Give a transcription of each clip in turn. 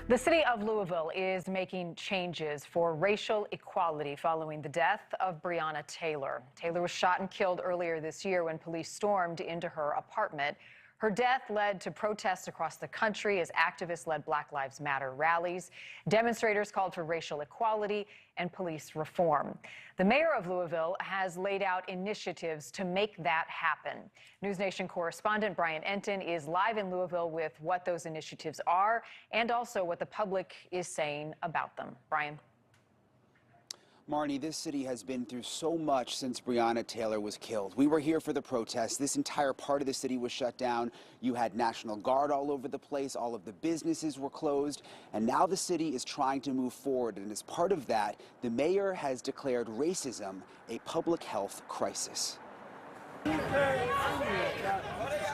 The city of Louisville is making changes for racial equality following the death of Breonna Taylor. Taylor was shot and killed earlier this year when police stormed into her apartment. Her death led to protests across the country as activists led Black Lives Matter rallies. Demonstrators called for racial equality and police reform. The mayor of Louisville has laid out initiatives to make that happen. News Nation correspondent Brian Enton is live in Louisville with what those initiatives are and also what the public is saying about them. Brian. Marnie, this city has been through so much since Breonna Taylor was killed. We were here for the protests. This entire part of the city was shut down. You had National Guard all over the place. All of the businesses were closed. And now the city is trying to move forward. And as part of that, the mayor has declared racism a public health crisis.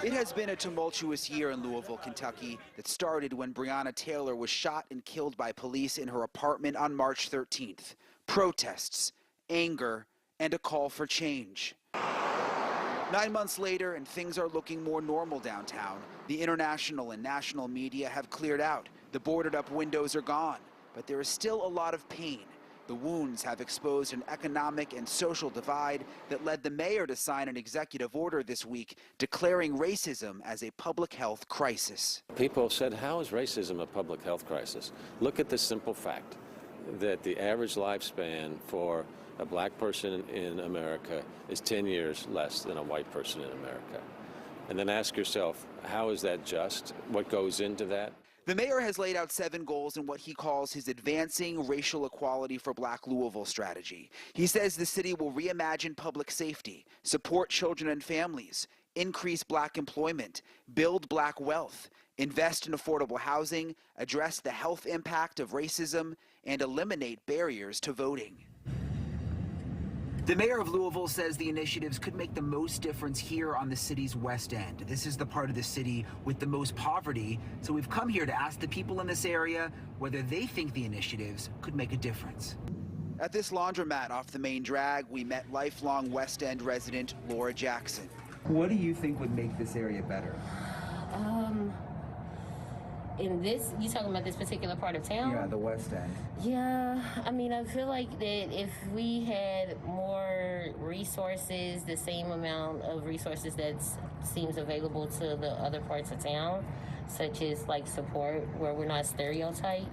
It has been a tumultuous year in Louisville, Kentucky that started when Breonna Taylor was shot and killed by police in her apartment on March 13th. Protests, anger, and a call for change. 9 months later, and things are looking more normal downtown. The international and national media have cleared out. The boarded up windows are gone, but there is still a lot of pain. The wounds have exposed an economic and social divide that led the mayor to sign an executive order this week declaring racism as a public health crisis. People said, how is racism a public health crisis? Look at the simple fact that the average lifespan for a black person in America is 10 years less than a white person in America. And then ask yourself, how is that just? What goes into that? The mayor has laid out 7 goals in what he calls his Advancing Racial Equality for Black Louisville strategy. He says the city will reimagine public safety, support children and families, increase black employment, build black wealth, invest in affordable housing, address the health impact of racism, and eliminate barriers to voting. The mayor of Louisville says the initiatives could make the most difference here on the city's west end. This is the part of the city with the most poverty, so we've come here to ask the people in this area whether they think the initiatives could make a difference. At this laundromat off the main drag, we met lifelong West End resident Laura Jackson. What do you think would make this area better? In this, you talking about this particular part of town? Yeah, the West End. Yeah, I mean, I feel like that if we had more resources, the same amount of resources that seems available to the other parts of town, such as like support, where we're not stereotyped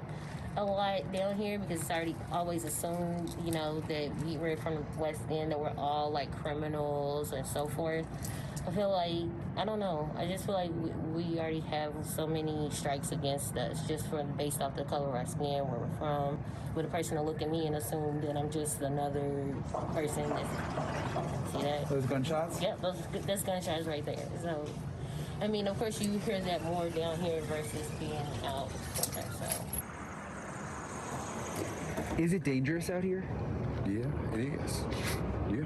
a lot down here, because it's already always assumed, you know, that we're from the West End, that we're all like criminals and so forth. I feel like, I don't know, I just feel like we already have so many strikes against us just based off the color of our skin, where we're from. Would a person to look at me and assume that I'm just another person? See that? Those gunshots? Yep, that's gunshots right there. So, I mean, of course you hear that more down here versus being out there, so. Is it dangerous out here? Yeah, it is. Yeah.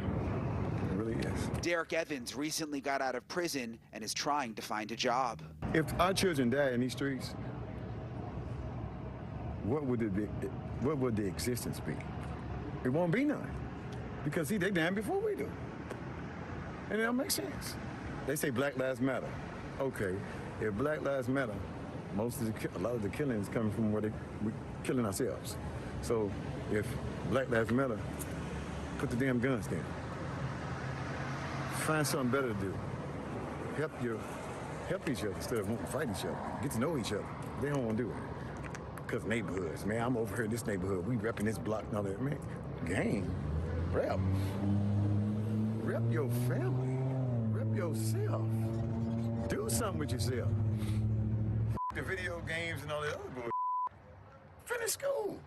Derek Evans recently got out of prison and is trying to find a job. If our children die in these streets, what would the existence be? It won't be none. Because see, they dying before we do. And it don't make sense. They say Black Lives Matter. Okay, if Black Lives Matter, a lot of the killing is coming from where we're killing ourselves. So if Black Lives Matter, put the damn guns down. Find something better to do. Help each other instead of wanting to fight each other. Get to know each other. They don't want to do it. Because neighborhoods, man, I'm over here in this neighborhood. We repping this block and all that, man. Gang, rep. Rep your family. Rep yourself. Do something with yourself. The video games and all that other bullshit. Finish school.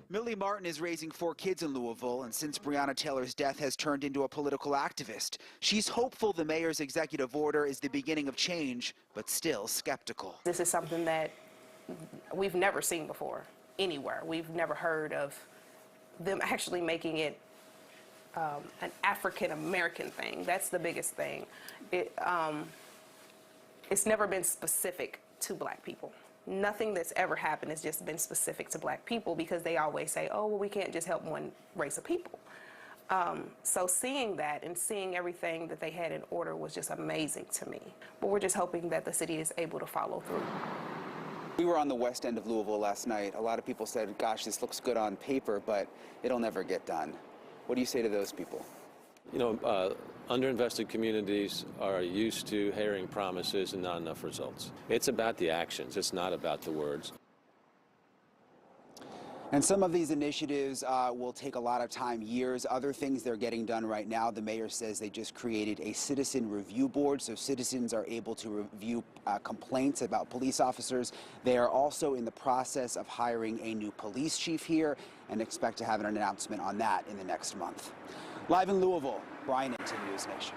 Millie Martin is raising 4 kids in Louisville, and since Breonna Taylor's death has turned into a political activist. She's hopeful the mayor's executive order is the beginning of change, but still skeptical. This is something that we've never seen before anywhere. We've never heard of them actually making it an African-American thing. That's the biggest thing. It's never been specific to black people. Nothing that's ever happened has just been specific to black people, because they always say, oh, well, we can't just help one race of people. So seeing that and seeing everything that they had in order was just amazing to me. But we're just hoping that the city is able to follow through. We were on the west end of Louisville last night. A lot of people said, gosh, this looks good on paper, but it'll never get done. What do you say to those people? You know, underinvested communities are used to hearing promises and not enough results. It's about the actions. It's not about the words. And some of these initiatives will take a lot of time, years. Other things they're getting done right now. The mayor says they just created a citizen review board, so citizens are able to review complaints about police officers. They are also in the process of hiring a new police chief here and expect to have an announcement on that in the next month. Live in Louisville, Brian Into News Nation.